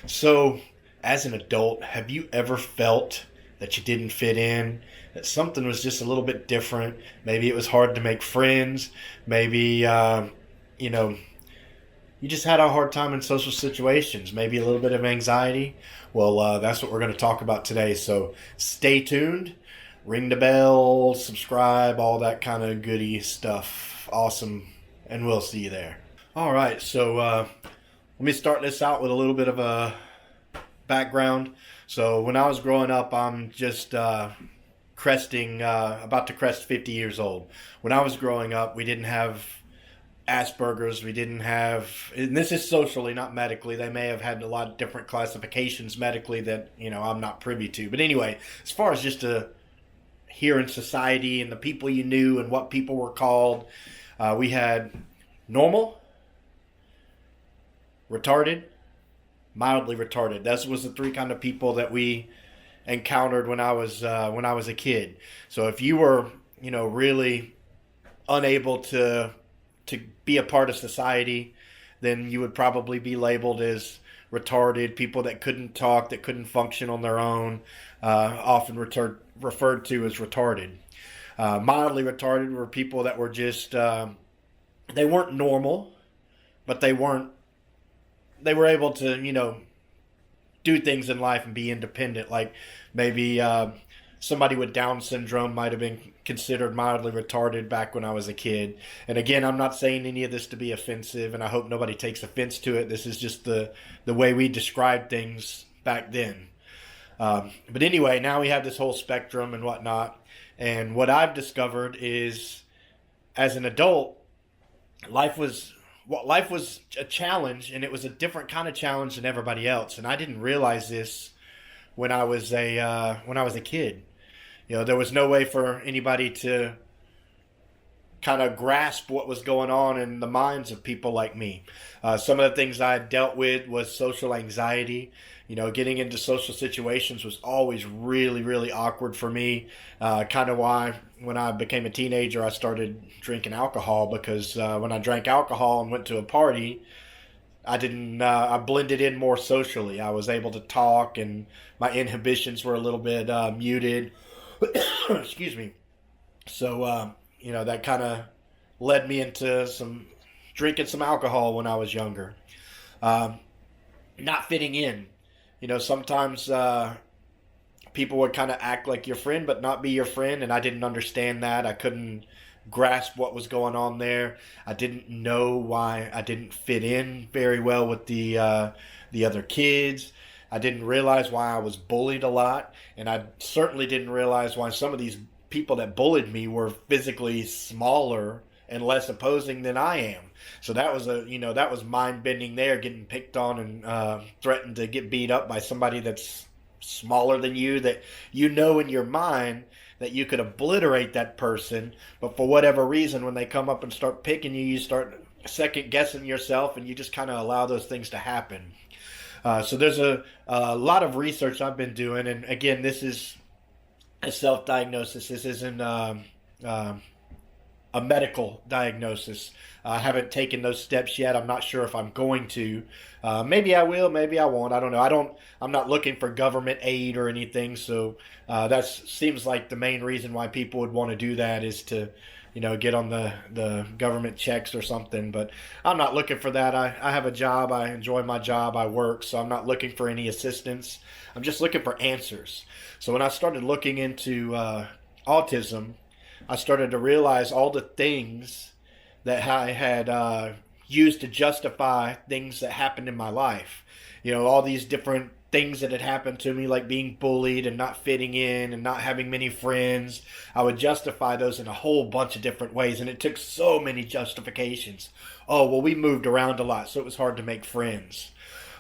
So, as an adult, have you ever felt that you didn't fit in? That something was just a little bit different? Maybe it was hard to make friends. Maybe, you know, you just had a hard time in social situations. Maybe a little bit of anxiety. Well, that's what we're going to talk about today. So, stay tuned. Ring the bell, subscribe, all that kind of goody stuff. Awesome. And we'll see you there. All right. So, let me start this out with a little bit of a background. So when I was growing up, I'm just about to crest 50 years old. When I was growing up, we didn't have Asperger's. We didn't have, and this is socially, not medically. They may have had a lot of different classifications medically that, I'm not privy to. But anyway, as far as just here in society and the people you knew and what people were called, we had normal, retarded, mildly retarded. That was the three kind of people that we encountered when I was a kid. So if you were, really unable to be a part of society, then you would probably be labeled as retarded. People that couldn't talk, that couldn't function on their own, often referred to as retarded. Mildly retarded were people that were just they weren't normal, but they were able to, do things in life and be independent. Like maybe somebody with Down syndrome might have been considered mildly retarded back when I was a kid. And again, I'm not saying any of this to be offensive, and I hope nobody takes offense to it. This is just the way we described things back then. But anyway, now we have this whole spectrum and whatnot. And what I've discovered is, as an adult, life was a challenge, and it was a different kind of challenge than everybody else. And I didn't realize this when I was a kid. There was no way for anybody to kind of grasp what was going on in the minds of people like me. Some of the things I dealt with was social anxiety. Getting into social situations was always really, really awkward for me. Kind of why when I became a teenager, I started drinking alcohol, because when I drank alcohol and went to a party, I blended in more socially. I was able to talk, and my inhibitions were a little bit muted. Excuse me. So, that kind of led me into drinking some alcohol when I was younger. Not fitting in. Sometimes people would kind of act like your friend but not be your friend, and I didn't understand that. I couldn't grasp what was going on there. I didn't know why I didn't fit in very well with the other kids. I didn't realize why I was bullied a lot, and I certainly didn't realize why some of these people that bullied me were physically smaller and less opposing than I am. So that was mind bending there, getting picked on and threatened to get beat up by somebody that's smaller than you, that in your mind that you could obliterate that person, but for whatever reason, when they come up and start picking you, you start second guessing yourself, and you just kind of allow those things to happen. So there's a lot of research I've been doing, and again, this is a self-diagnosis. This isn't a medical diagnosis. I haven't taken those steps yet. I'm not sure if I'm going to. Maybe I will, maybe I won't. I don't know. I'm not looking for government aid or anything. So that seems like the main reason why people would want to do that is to, get on the government checks or something. But I'm not looking for that. I have a job. I enjoy my job. I work. So I'm not looking for any assistance. I'm just looking for answers. So when I started looking into autism, I started to realize all the things that I had used to justify things that happened in my life. All these different things that had happened to me, like being bullied and not fitting in and not having many friends. I would justify those in a whole bunch of different ways, and it took so many justifications. Oh, well, we moved around a lot, so it was hard to make friends.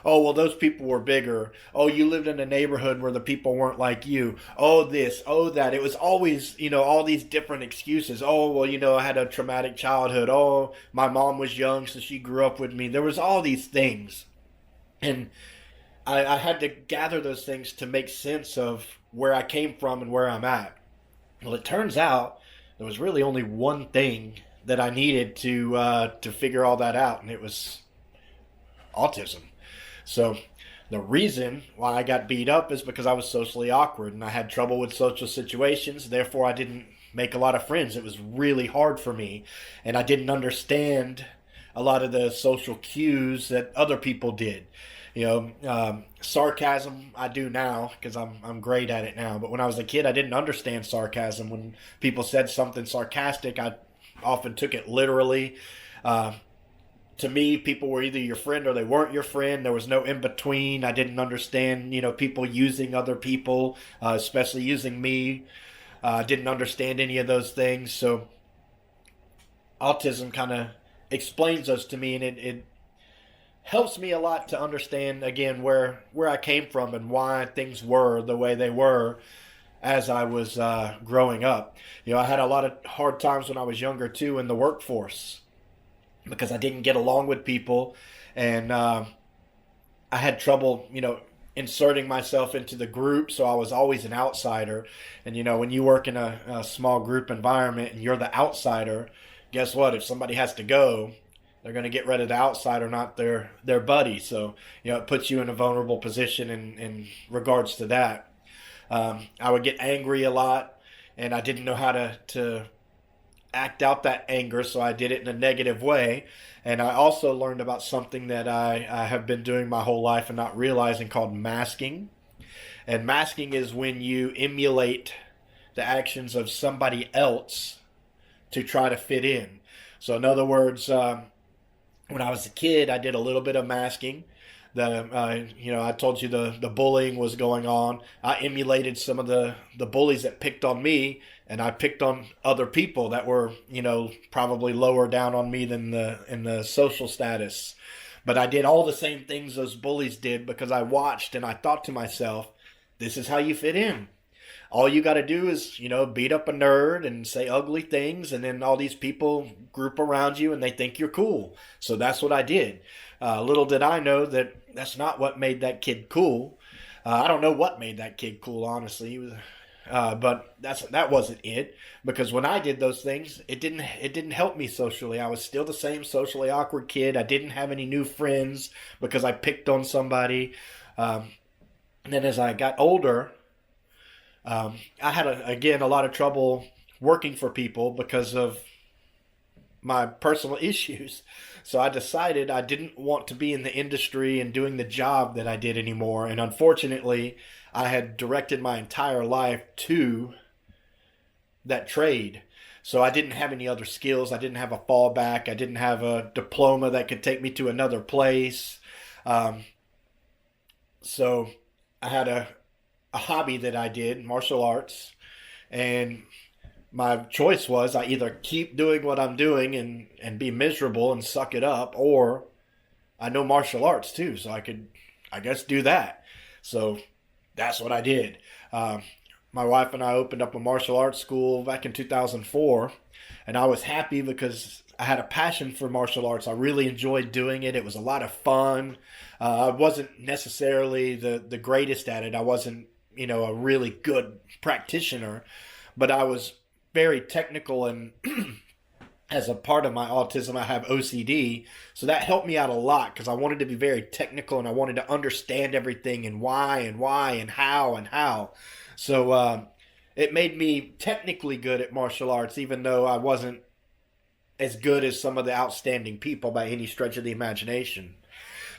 Oh, well, those people were bigger. Oh, you lived in a neighborhood where the people weren't like you. Oh, this, oh, that. It was always, all these different excuses. Oh, well, I had a traumatic childhood. Oh, my mom was young, so she grew up with me. There was all these things. And I had to gather those things to make sense of where I came from and where I'm at. Well, it turns out there was really only one thing that I needed to figure all that out, and it was autism. So The reason why I got beat up is because I was socially awkward and I had trouble with social situations. Therefore, I didn't make a lot of friends. It was really hard for me, and I didn't understand a lot of the social cues that other people did. Sarcasm I do now because I'm great at it now. But when I was a kid, I didn't understand sarcasm. When people said something sarcastic, I often took it literally. Uh, to me, people were either your friend or they weren't your friend. There was no in between. I didn't understand, people using other people, especially using me. Didn't understand any of those things. So autism kind of explains those to me, and it helps me a lot to understand again where I came from and why things were the way they were as I was growing up. I had a lot of hard times when I was younger too in the workforce because I didn't get along with people, and I had trouble, inserting myself into the group. So I was always an outsider. And when you work in a small group environment and you're the outsider, guess what? If somebody has to go, they're going to get rid of the outsider, not their buddy. So it puts you in a vulnerable position in regards to that. I would get angry a lot, and I didn't know how to act out that anger, so I did it in a negative way. And I also learned about something that I have been doing my whole life and not realizing, called masking. And masking is when you emulate the actions of somebody else to try to fit in. So in other words, when I was a kid, I did a little bit of masking. I told you the bullying was going on. I emulated some of the bullies that picked on me, and I picked on other people that were, probably lower down on me than in the social status. But I did all the same things those bullies did because I watched and I thought to myself, this is how you fit in. All you got to do is, beat up a nerd and say ugly things, and then all these people group around you and they think you're cool. So that's what I did. Little did I know that that's not what made that kid cool. I don't know what made that kid cool, honestly. But that wasn't it. Because when I did those things, it didn't help me socially. I was still the same socially awkward kid. I didn't have any new friends because I picked on somebody. And then as I got older, I had again a lot of trouble working for people because of my personal issues. So I decided I didn't want to be in the industry and doing the job that I did anymore. And unfortunately, I had directed my entire life to that trade. So I didn't have any other skills. I didn't have a fallback. I didn't have a diploma that could take me to another place. So I had a hobby that I did, martial arts, and my choice was I either keep doing what I'm doing and be miserable and suck it up, or I know martial arts too, so I could, I guess, do that. So that's what I did. My wife and I opened up a martial arts school back in 2004, and I was happy because I had a passion for martial arts. I really enjoyed doing it. It was a lot of fun. I wasn't necessarily the greatest at it. I wasn't, a really good practitioner, but I was very technical, and as a part of my autism, I have OCD. So that helped me out a lot because I wanted to be very technical and I wanted to understand everything and why and how and how. So it made me technically good at martial arts, even though I wasn't as good as some of the outstanding people by any stretch of the imagination.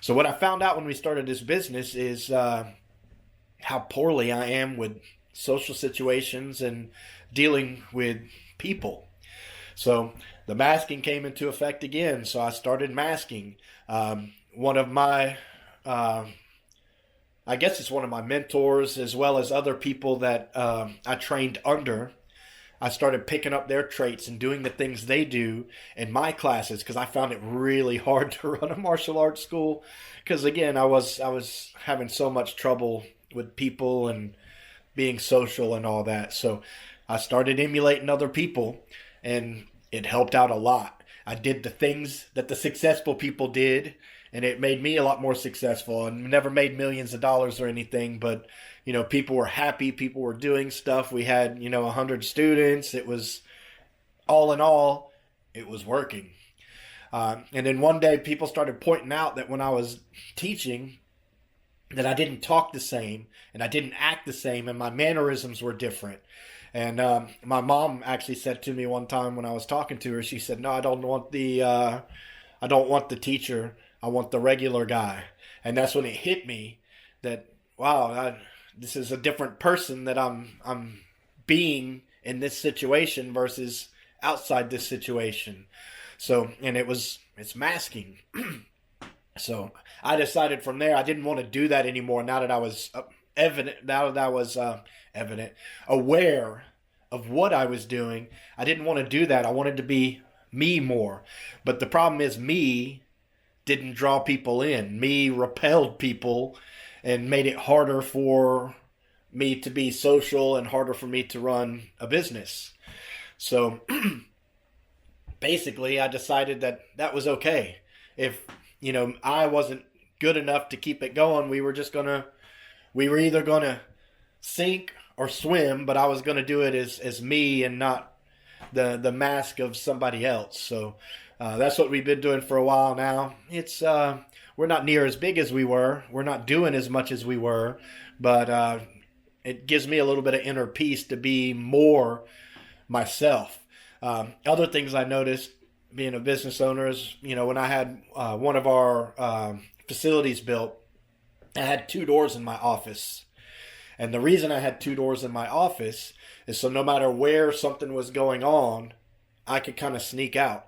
So what I found out when we started this business is how poorly I am with social situations and dealing with people. So the masking came into effect again. So I started masking. One of my, I guess it's one of my mentors, as well as other people that I trained under. I started picking up their traits and doing the things they do in my classes because I found it really hard to run a martial arts school. Because again, I was having so much trouble with people and being social and all that. So I started emulating other people, and it helped out a lot. I did the things that the successful people did, and it made me a lot more successful. And never made millions of dollars or anything, but people were happy. People were doing stuff. We had 100 students. It was, all in all, it was working. And then one day, people started pointing out that when I was teaching, that I didn't talk the same and I didn't act the same and my mannerisms were different. And my mom actually said to me one time when I was talking to her, she said, "No, I don't want the teacher. I want the regular guy." And that's when it hit me that wow, this is a different person that I'm being in this situation versus outside this situation. So, and it's masking. So I decided from there I didn't want to do that anymore. Now that I was evident, aware of what I was doing, I didn't want to do that. I wanted to be me more. But the problem is, me didn't draw people in. Me repelled people and made it harder for me to be social and harder for me to run a business. So basically, I decided that that was okay. If, I wasn't good enough to keep it going, we were either gonna sink or swim, but I was gonna do it as me and not the mask of somebody else. So that's what we've been doing for a while now. It's we're not near as big as we were. We're not doing as much as we were, but it gives me a little bit of inner peace to be more myself. Other things I noticed being a business owner is, when I had one of our facilities built, I had two doors in my office. And the reason I had two doors in my office is so no matter where something was going on, I could kind of sneak out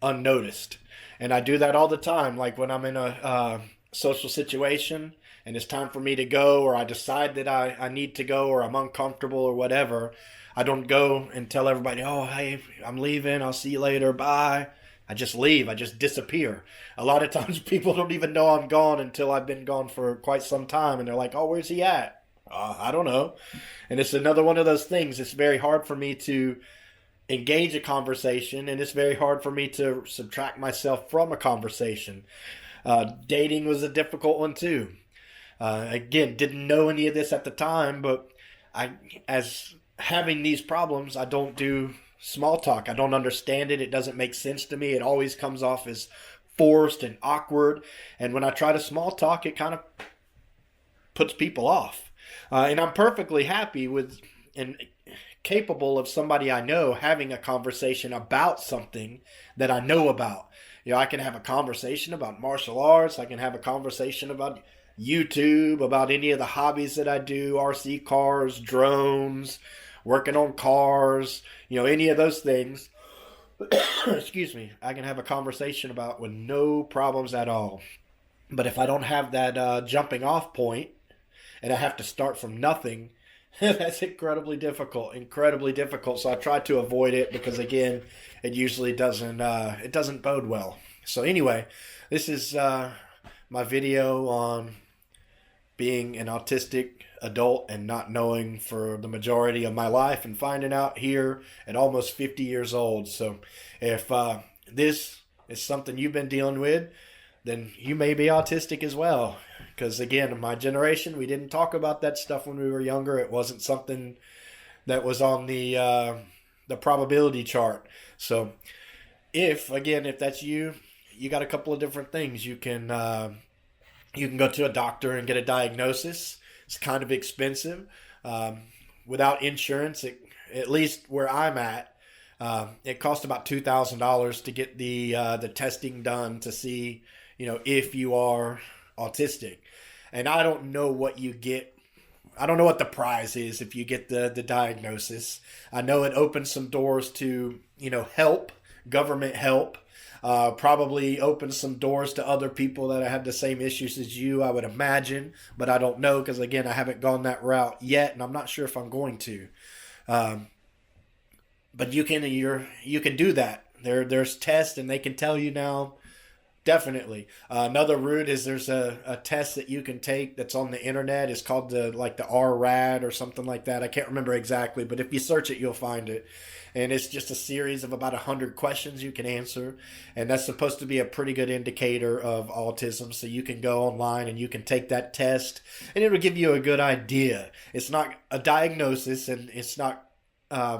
unnoticed. And I do that all the time. Like when I'm in a social situation and it's time for me to go, or I decide that I need to go, or I'm uncomfortable or whatever, I don't go and tell everybody, "Oh, hey, I'm leaving. I'll see you later. Bye." I just leave. I just disappear. A lot of times people don't even know I'm gone until I've been gone for quite some time. And they're like, "Oh, where's he at?" I don't know. And it's another one of those things. It's very hard for me to engage a conversation, and it's very hard for me to subtract myself from a conversation. Dating was a difficult one too. Again, didn't know any of this at the time, but as having these problems, I don't do small talk. I don't understand it. It doesn't make sense to me. It always comes off as forced and awkward. And when I try to small talk, it kind of puts people off. And I'm perfectly happy with and capable of somebody I know having a conversation about something that I know about. I can have a conversation about martial arts. I can have a conversation about YouTube, about any of the hobbies that I do, RC cars, drones, working on cars, any of those things. Excuse me. I can have a conversation about with no problems at all. But if I don't have that jumping off point and I have to start from nothing, that's incredibly difficult. Incredibly difficult. So I try to avoid it because, again, it usually doesn't bode well. So anyway, this is my video on being an autistic adult and not knowing for the majority of my life and finding out here at almost 50 years old. So if this is something you've been dealing with, then you may be autistic as well. Because again, in my generation, we didn't talk about that stuff when we were younger. It wasn't something that was on the probability chart. So if that's you, you got a couple of different things. You can go to a doctor and get a diagnosis. It's kind of expensive. Without insurance, at least where I'm at, it costs about $2,000 to get the testing done to see, if you are autistic. And I don't know what you get. I don't know what the prize is if you get the diagnosis. I know it opens some doors to, help, government help. Probably opens some doors to other people that have the same issues as you, I would imagine. But I don't know because, again, I haven't gone that route yet, and I'm not sure if I'm going to. But you can do that. There's tests, and they can tell you now. Definitely. Another route is there's a test that you can take that's on the internet. It's called the RRAD or something like that. I can't remember exactly, but if you search it, you'll find it. And it's just a series of about 100 questions you can answer. And that's supposed to be a pretty good indicator of autism. So you can go online and you can take that test and it'll give you a good idea. It's not a diagnosis and it's not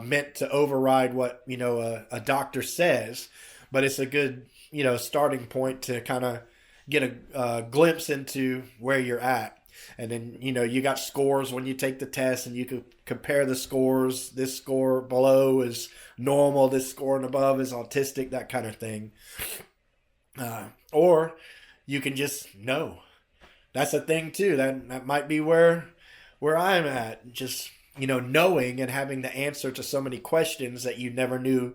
meant to override what, a doctor says, but it's a good, starting point to kind of get a glimpse into where you're at. And then, you got scores when you take the test, and you could compare the scores. This score below is normal, this score and above is autistic, that kind of thing. Or you can just know. That's a thing too. That might be where I'm at. Just, knowing and having the answer to so many questions that you never knew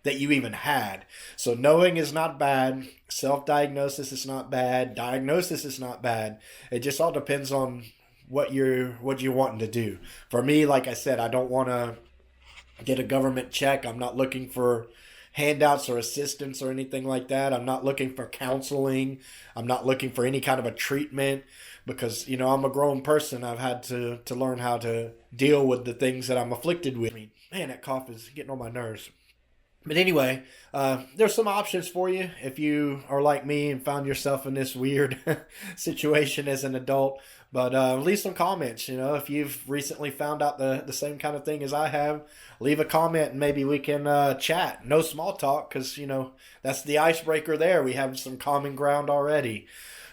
that you even had. So knowing is not bad. Self-diagnosis is not bad. Diagnosis is not bad. It just all depends on what you're wanting to do. For me, like I said, I don't want to get a government check. I'm not looking for handouts or assistance or anything like that. I'm not looking for counseling. I'm not looking for any kind of a treatment, because, I'm a grown person. I've had to learn how to deal with the things that I'm afflicted with. I mean, man, that cough is getting on my nerves. But anyway, there's some options for you if you are like me and found yourself in this weird situation as an adult. But leave some comments. If you've recently found out the same kind of thing as I have, leave a comment and maybe we can chat. No small talk, because, that's the icebreaker there. We have some common ground already.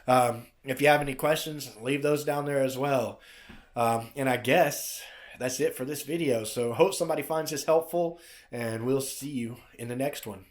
If you have any questions, leave those down there as well. And I guess that's it for this video. So hope somebody finds this helpful, and we'll see you in the next one.